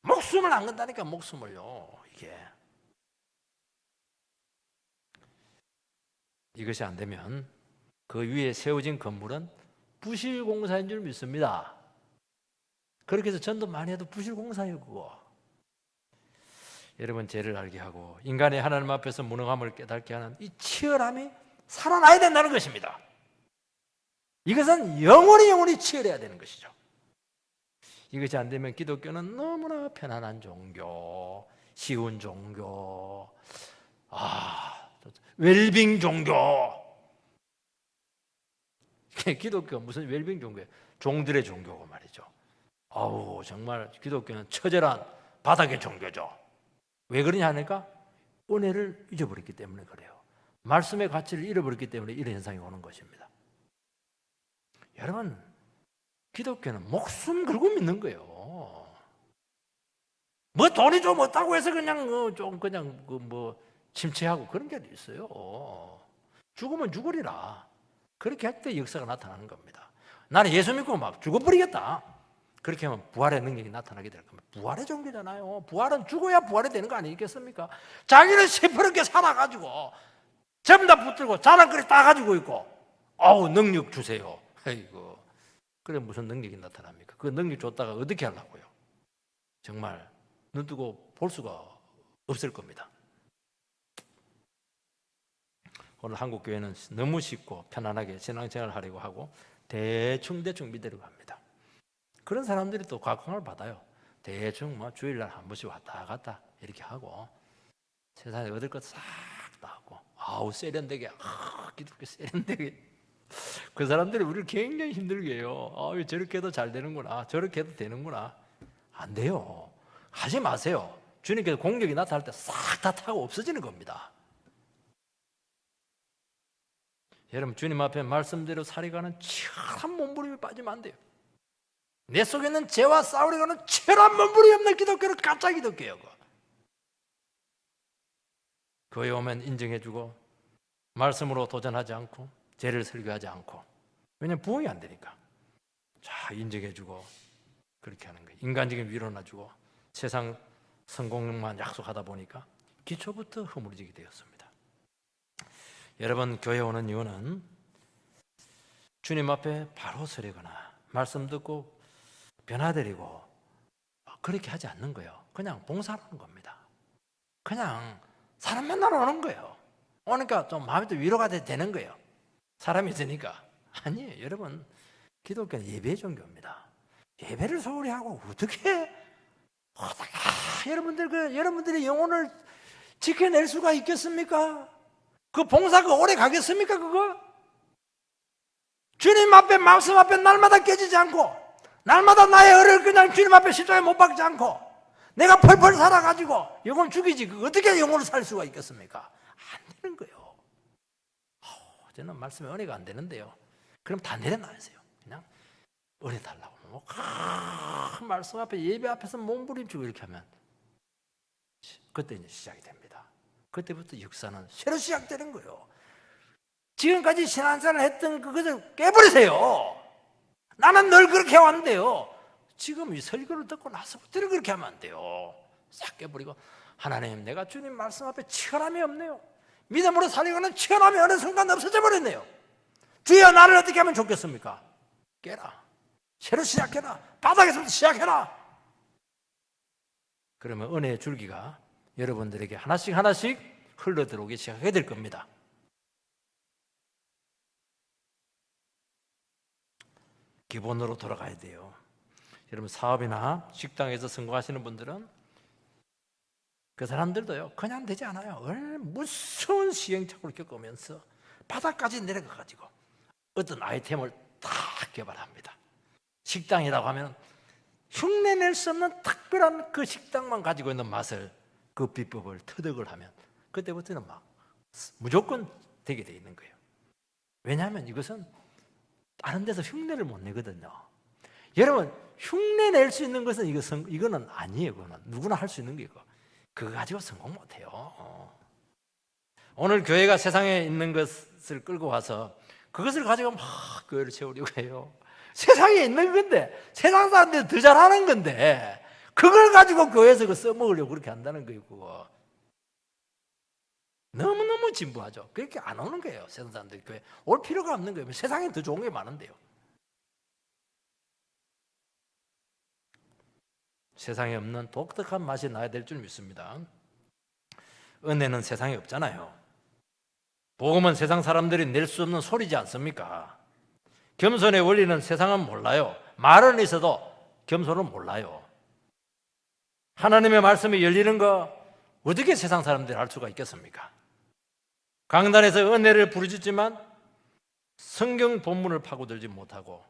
목숨을 안 건다니까. 목숨을요. 이것이 안 되면 그 위에 세워진 건물은 부실공사인 줄 믿습니다. 그렇게 해서 전도 많이 해도 부실공사예요 그거. 여러분, 죄를 알게 하고 인간이 하나님 앞에서 무능함을 깨닫게 하는 이 치열함이 살아나야 된다는 것입니다. 이것은 영원히 치열해야 되는 것이죠. 이것이 안 되면 기독교는 너무나 편안한 종교, 쉬운 종교, 웰빙 종교. 기독교가 무슨 웰빙 종교예요? 종들의 종교고 말이죠. 정말 기독교는 처절한 바닥의 종교죠. 왜 그러냐 하니까 은혜를 잊어버렸기 때문에 그래요. 말씀의 가치를 잃어버렸기 때문에 이런 현상이 오는 것입니다. 여러분, 기독교는 목숨 걸고 믿는 거예요. 뭐 돈이 좀 없다고 해서 그냥 침체하고 그런 게 있어요. 죽으면 죽으리라. 그렇게 할 때 역사가 나타나는 겁니다. 나는 예수 믿고 막 죽어버리겠다. 그렇게 하면 부활의 능력이 나타나게 될 겁니다. 부활의 종교잖아요. 부활은 죽어야 부활이 되는 거 아니겠습니까? 자기는 시퍼렇게 살아가지고 전부 다 붙들고 자랑거리 다 가지고 있고 능력 주세요. 아이고, 그래 무슨 능력이 나타납니까? 그 능력 줬다가 어떻게 하려고요? 정말 눈 뜨고 볼 수가 없을 겁니다. 오늘 한국 교회는 너무 쉽고 편안하게 신앙생활을 하려고 하고 대충 믿으려고 합니다. 그런 사람들이 또 각광을 받아요. 대충 주일날 한 번씩 왔다 갔다 이렇게 하고 세상에 얻을 것 싹 다 하고 세련되게 기독교 세련되게. 그 사람들이 우리를 굉장히 힘들게 해요. 저렇게 해도 잘 되는구나, 저렇게 해도 되는구나. 안 돼요. 하지 마세요. 주님께서 공격이 나타날 때 싹 다 타고 없어지는 겁니다. 여러분, 주님 앞에 말씀대로 살아가는 치열한 몸부림에 빠지면 안 돼요. 내 속에 있는 죄와 싸우려고 하는 치열한 몸부림이 없는 기독교는 가짜 기독교예요. 교회 오면 인정해주고 말씀으로 도전하지 않고 죄를 설교하지 않고, 왜냐하면 부흥이 안 되니까. 자, 인정해주고 그렇게 하는 거예요. 인간적인 위로나 주고 세상 성공만 약속하다 보니까 기초부터 허물어지게 되었습니다. 여러분, 교회 오는 이유는 주님 앞에 바로 서려거나 말씀 듣고 변화드리고 그렇게 하지 않는 거예요. 그냥 봉사하는 겁니다. 그냥 사람 만나러 오는 거예요. 오니까 좀 마음이 또 위로가 되는 거예요. 사람이 있으니까. 아니에요. 여러분, 기독교는 예배 종교입니다. 예배를 소홀히 하고 어떻게 여러분들의 영혼을 지켜낼 수가 있겠습니까? 그 봉사가 오래 가겠습니까? 그거? 주님 앞에, 말씀 앞에 날마다 깨지지 않고, 날마다 나의 의를 그냥 주님 앞에 십자가에 못 박지 않고 내가 펄펄 살아가지고 영혼 죽이지, 어떻게 영혼을 살 수가 있겠습니까? 안 되는 거예요. 저는 말씀에 은혜가 안 되는데요. 그럼 다 내려놔야세요. 그냥 은혜 달라고 말씀 앞에, 예배 앞에서 몸부림치고 이렇게 하면 그때 이제 시작이 됩니다. 그때부터 역사는 새로 시작되는 거예요. 지금까지 신앙생활을 했던 그것을 깨버리세요. 나는 늘 그렇게 해왔는데요. 지금 이 설교를 듣고 나서부터 그렇게 하면 안 돼요. 싹 깨버리고, 하나님, 내가 주님 말씀 앞에 치열함이 없네요. 믿음으로 살려가는 치열함이 어느 순간 없어져 버렸네요. 주여, 나를 어떻게 하면 좋겠습니까? 깨라. 새로 시작해라. 바닥에서부터 시작해라. 그러면 은혜의 줄기가 여러분들에게 하나씩 흘러들어오기 시작하게 될 겁니다. 기본으로 돌아가야 돼요. 여러분, 사업이나 식당에서 성공하시는 분들은 그 사람들도요, 그냥 되지 않아요. 무서운 시행착오를 겪으면서 바닥까지 내려가 가지고 어떤 아이템을 다 개발합니다. 식당이라고 하면 흉내낼 수 없는 특별한 그 식당만 가지고 있는 맛을, 그 비법을 터득을 하면 그때부터는 막 무조건 되게 돼 있는 거예요. 왜냐하면 이것은 다른 데서 흉내를 못 내거든요. 여러분, 흉내 낼 수 있는 것은 이거는 아니에요. 그거는 누구나 할 수 있는 게 그거 가지고 성공 못 해요. 오늘 교회가 세상에 있는 것을 끌고 와서 그것을 가지고 막 교회를 세우려고 해요. 세상에 있는 건데, 세상 사람들이 더 잘하는 건데 그걸 가지고 교회에서 그 써먹으려고 그렇게 한다는 거예요. 그거 너무너무 진부하죠. 그렇게 안 오는 거예요. 세상 사람들이 교회 올 필요가 없는 거예요. 세상에 더 좋은 게 많은데요. 세상에 없는 독특한 맛이 나야 될 줄 믿습니다. 은혜는 세상에 없잖아요. 복음은 세상 사람들이 낼 수 없는 소리지 않습니까? 겸손의 원리는 세상은 몰라요. 말은 있어도 겸손은 몰라요. 하나님의 말씀이 열리는 거 어떻게 세상 사람들이 알 수가 있겠습니까? 강단에서 은혜를 부르짖지만 성경 본문을 파고들지 못하고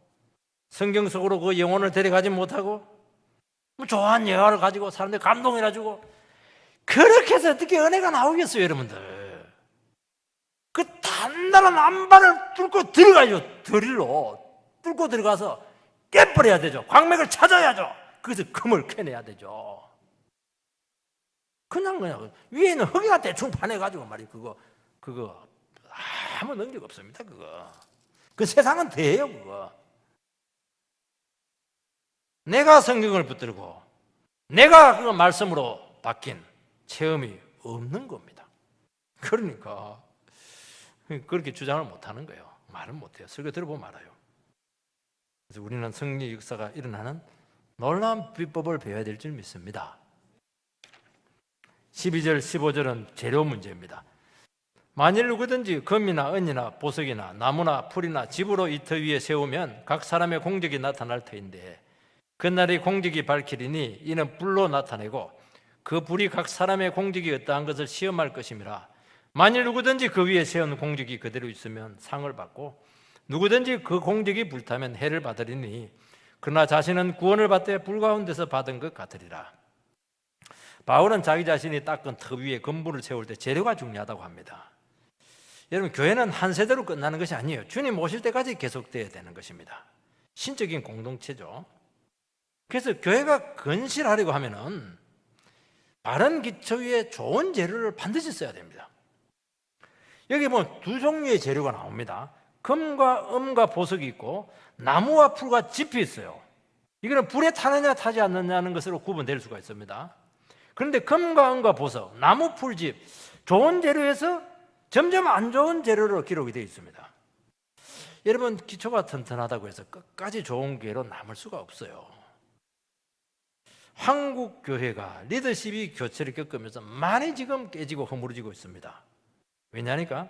성경 속으로 그 영혼을 데려가지 못하고 좋아하는 예화를 가지고 사람들 감동해가지고 그렇게 해서 어떻게 은혜가 나오겠어요, 여러분들? 그 단단한 안반을 뚫고 들어가야죠. 드릴로 뚫고 들어가서 깨버려야 되죠. 광맥을 찾아야죠. 그래서 금을 캐내야 되죠. 그냥 위에는 흙이나 대충 파내가지고 말이에요. 그거 아무 능력 없습니다. 그 세상은 돼요. 그거 내가 성경을 붙들고 내가 그 말씀으로 바뀐 체험이 없는 겁니다. 그러니까 그렇게 주장을 못하는 거예요. 말은 못해요. 설교 들어보면 알아요. 그래서 우리는 승리 역사가 일어나는 놀라운 비법을 배워야 될 줄 믿습니다. 12절 15절은 재료 문제입니다. 만일 누구든지 금이나 은이나 보석이나 나무나 풀이나 집으로 이 터 위에 세우면 각 사람의 공적이 나타날 터인데 그날이 공적이 밝히리니 이는 불로 나타내고 그 불이 각 사람의 공적이 어떠한 것을 시험할 것임이라. 만일 누구든지 그 위에 세운 공적이 그대로 있으면 상을 받고 누구든지 그 공적이 불타면 해를 받으리니 그러나 자신은 구원을 받되 불 가운데서 받은 것 같으리라. 바울은 자기 자신이 닦은 터 위에 건물을 세울 때 재료가 중요하다고 합니다. 여러분, 교회는 한 세대로 끝나는 것이 아니에요. 주님 오실 때까지 계속돼야 되는 것입니다. 신적인 공동체죠. 그래서 교회가 건실하려고 하면은 바른 기초 위에 좋은 재료를 반드시 써야 됩니다. 여기 보면 두 종류의 재료가 나옵니다. 금과 음과 보석이 있고 나무와 풀과 짚이 있어요. 이거는 불에 타느냐 타지 않느냐는 것으로 구분될 수가 있습니다. 그런데 금과 음과 보석, 나무, 풀, 짚, 좋은 재료에서 점점 안 좋은 재료로 기록이 되어 있습니다. 여러분, 기초가 튼튼하다고 해서 끝까지 좋은 교회로 남을 수가 없어요. 한국 교회가 리더십이 교체를 겪으면서 많이 지금 깨지고 허물어지고 있습니다. 왜냐니까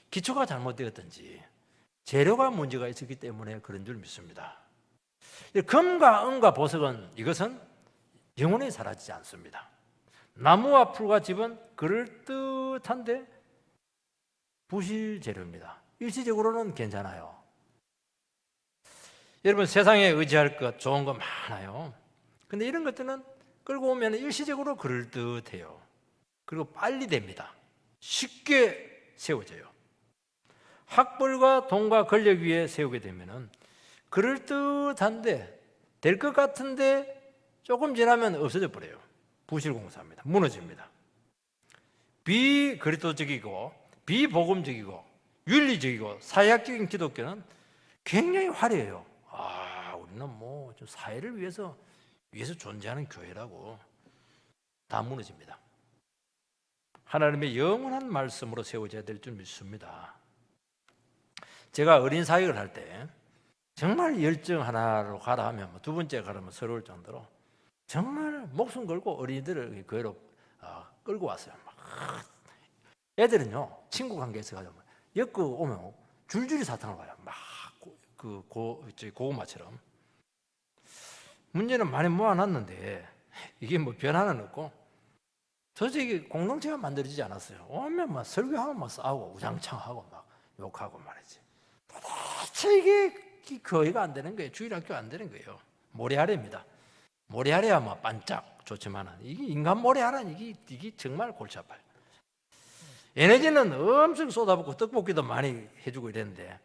기초가 잘못되었든지 재료가 문제가 있었기 때문에 그런 줄 믿습니다. 금과 은과 보석은 이것은 영원히 사라지지 않습니다. 나무와 풀과 짚은 그럴듯한데 부실 재료입니다. 일시적으로는 괜찮아요. 여러분, 세상에 의지할 것 좋은 거 많아요. 근데 이런 것들은 끌고 오면 일시적으로 그럴듯해요. 그리고 빨리 됩니다. 쉽게 세워져요. 학벌과 돈과 권력 위에 세우게 되면은 그럴듯한데 될 것 같은데 조금 지나면 없어져 버려요. 부실공사입니다. 무너집니다. 비그리스도적이고 비복음적이고 윤리적이고 사회학적인 기독교는 굉장히 화려해요. 우리는 뭐 사회를 위해서 존재하는 교회라고. 다 무너집니다. 하나님의 영원한 말씀으로 세워져야 될 줄 믿습니다. 제가 어린 사역을 할 때 정말 열정 하나로 가라 하면 두 번째 가라면 서러울 정도로 정말 목숨 걸고 어린이들을 교회로 끌고 왔어요. 애들은요, 친구 관계에서 가지고 엮고 오면 줄줄이 사탕을 봐요. 막 고구마처럼. 문제는 많이 모아놨는데 이게 뭐 변화는 없고 도저히 공동체가 만들어지지 않았어요. 오면 막 설교하고 막 싸우고 우장창하고 막 욕하고 말이지. 도대체 이게 교회가 안 되는 거예요. 주일학교 안 되는 거예요. 모래아래입니다. 모래아래야 뭐 반짝 좋지만 이게 인간 모래아래는 이게 정말 골치 아파요. 에너지는 엄청 쏟아붓고 떡볶이도 많이 해주고 이랬는데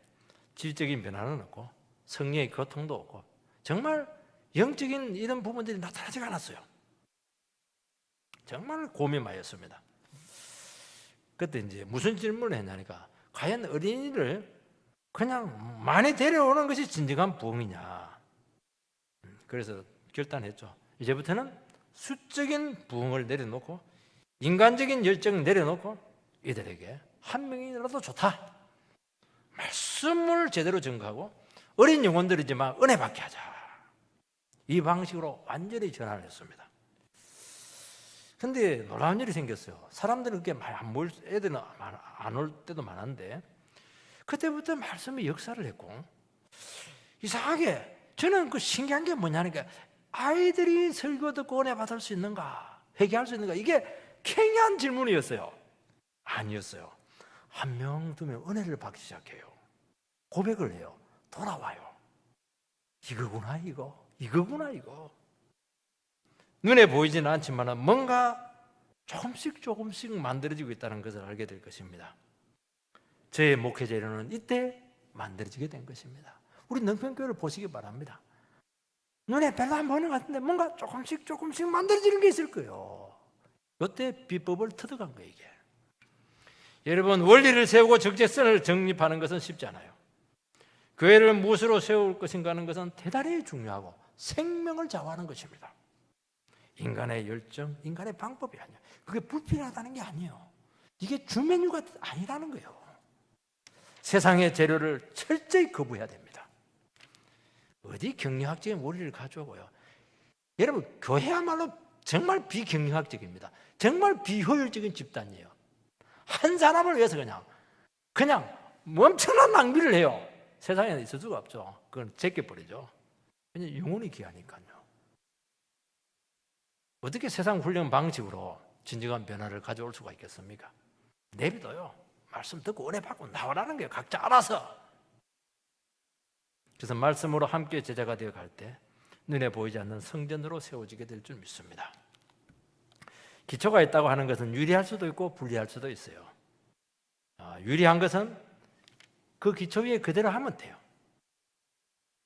질적인 변화는 없고 성령의 고통도 없고 정말 영적인 이런 부분들이 나타나지가 않았어요. 정말 고민하였습니다. 그때 이제 무슨 질문을 했냐니까 과연 어린이를 그냥 많이 데려오는 것이 진정한 부흥이냐. 그래서 결단했죠. 이제부터는 수적인 부흥을 내려놓고 인간적인 열정을 내려놓고 이들에게 한 명이라도 좋다. 말씀을 제대로 전가하고 어린 영혼들이지만 은혜 받게 하자. 이 방식으로 완전히 전환을 했습니다. 근데 놀라운 일이 생겼어요. 사람들은 그렇게 많이 안 모일, 애들은 안 올 때도 많은데 그때부터 말씀이 역사를 했고 이상하게 저는 그 신기한 게 뭐냐니까 아이들이 설교 듣고 은혜 받을 수 있는가 회개할 수 있는가 이게 쾌한 질문이었어요. 아니었어요. 한 명, 두 명 은혜를 받기 시작해요. 고백을 해요. 돌아와요. 이거구나 이거구나 이거. 눈에 보이지는 않지만 뭔가 조금씩 만들어지고 있다는 것을 알게 될 것입니다. 저의 목회자로는 이때 만들어지게 된 것입니다. 우리 능평교회를 보시기 바랍니다. 눈에 별로 안 보이는 것 같은데 뭔가 조금씩 만들어지는 게 있을 거예요. 이때 비법을 터득한 거예요 이게. 여러분 원리를 세우고 정체성을 정립하는 것은 쉽지 않아요. 교회를 무엇으로 세울 것인가 하는 것은 대단히 중요하고 생명을 좌우하는 것입니다. 인간의 열정, 인간의 방법이 아니에요. 그게 불필요하다는 게 아니에요. 이게 주메뉴가 아니라는 거예요. 세상의 재료를 철저히 거부해야 됩니다. 어디 경영학적인 원리를 가져오고요. 여러분 교회야말로 정말 비경영학적입니다. 정말 비효율적인 집단이에요. 한 사람을 위해서 그냥 엄청난 낭비를 해요. 세상에는 있을 수가 없죠. 그건 제껴버리죠. 왜냐하면 영혼이 귀하니까요. 어떻게 세상 훈련 방식으로 진정한 변화를 가져올 수가 있겠습니까? 내비둬요. 말씀 듣고 은혜 받고 나오라는 거예요. 각자 알아서. 그래서 말씀으로 함께 제자가 되어 갈 때 눈에 보이지 않는 성전으로 세워지게 될 줄 믿습니다. 기초가 있다고 하는 것은 유리할 수도 있고 불리할 수도 있어요. 유리한 것은 그 기초 위에 그대로 하면 돼요.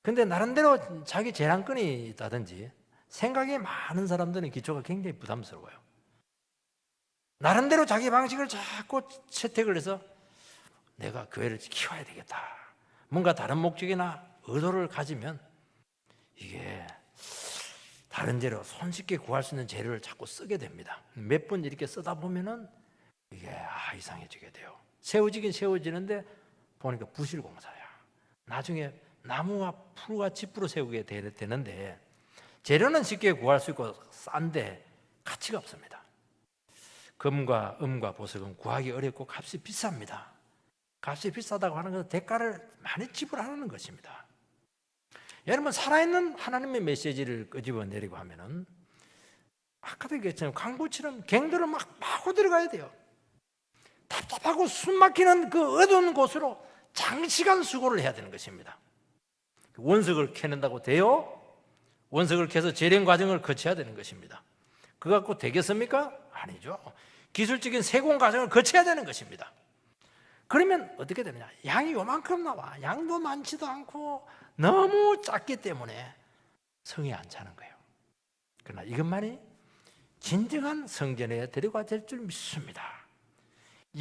근데 나름대로 자기 재량권이 있다든지 생각이 많은 사람들은 기초가 굉장히 부담스러워요. 나름대로 자기 방식을 자꾸 채택을 해서 내가 교회를 키워야 되겠다. 뭔가 다른 목적이나 의도를 가지면 이게 다른 재료, 손쉽게 구할 수 있는 재료를 자꾸 쓰게 됩니다. 몇 번 이렇게 쓰다 보면은 이게 이상해지게 돼요. 세워지긴 세워지는데 보니까 부실공사야. 나중에 나무와 풀과 짚으로 세우게 되는데 재료는 쉽게 구할 수 있고 싼데 가치가 없습니다. 금과 은과 보석은 구하기 어렵고 값이 비쌉니다. 값이 비싸다고 하는 것은 대가를 많이 지불하는 것입니다. 여러분 살아있는 하나님의 메시지를 끄집어내리고 하면은 아까도 얘기했잖아요. 강부처럼 갱도를 막 파고 들어가야 돼요. 답답하고 숨 막히는 그 어두운 곳으로 장시간 수고를 해야 되는 것입니다. 원석을 캐낸다고 돼요? 원석을 캐서 재련 과정을 거쳐야 되는 것입니다. 그거 갖고 되겠습니까? 아니죠. 기술적인 세공 과정을 거쳐야 되는 것입니다. 그러면 어떻게 되느냐? 양이 요만큼 나와. 양도 많지도 않고 너무 작기 때문에 성이 안 차는 거예요. 그러나 이것만이 진정한 성전에 데려가 될 줄 믿습니다.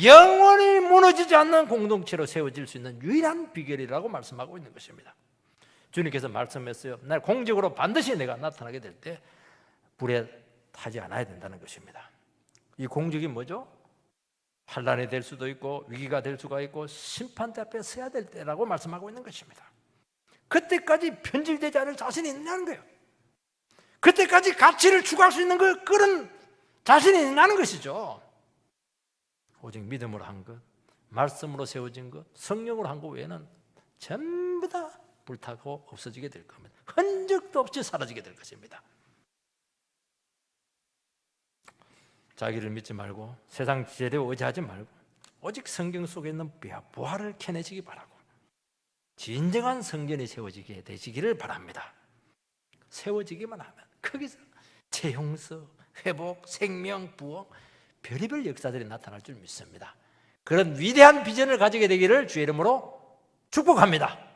영원히 무너지지 않는 공동체로 세워질 수 있는 유일한 비결이라고 말씀하고 있는 것입니다. 주님께서 말씀했어요. 날 공적으로 반드시 내가 나타나게 될 때 불에 타지 않아야 된다는 것입니다. 이 공적이 뭐죠? 환난이 될 수도 있고 위기가 될 수가 있고 심판대 앞에 서야 될 때라고 말씀하고 있는 것입니다. 그때까지 변질되지 않을 자신이 있냐는 거예요. 그때까지 가치를 추구할 수 있는 그런 자신이 있냐는 것이죠. 오직 믿음으로 한 것, 말씀으로 세워진 것, 성령으로 한 것 외에는 전부 다 불타고 없어지게 될 겁니다. 흔적도 없이 사라지게 될 것입니다. 자기를 믿지 말고 세상 지혜에 의지하지 말고 오직 성경 속에 있는 부활을 캐내시기 바라고 진정한 성전이 세워지게 되시기를 바랍니다. 세워지기만 하면 거기서 재용서, 회복, 생명, 부흥 별의별 역사들이 나타날 줄 믿습니다. 그런 위대한 비전을 가지게 되기를 주의 이름으로 축복합니다.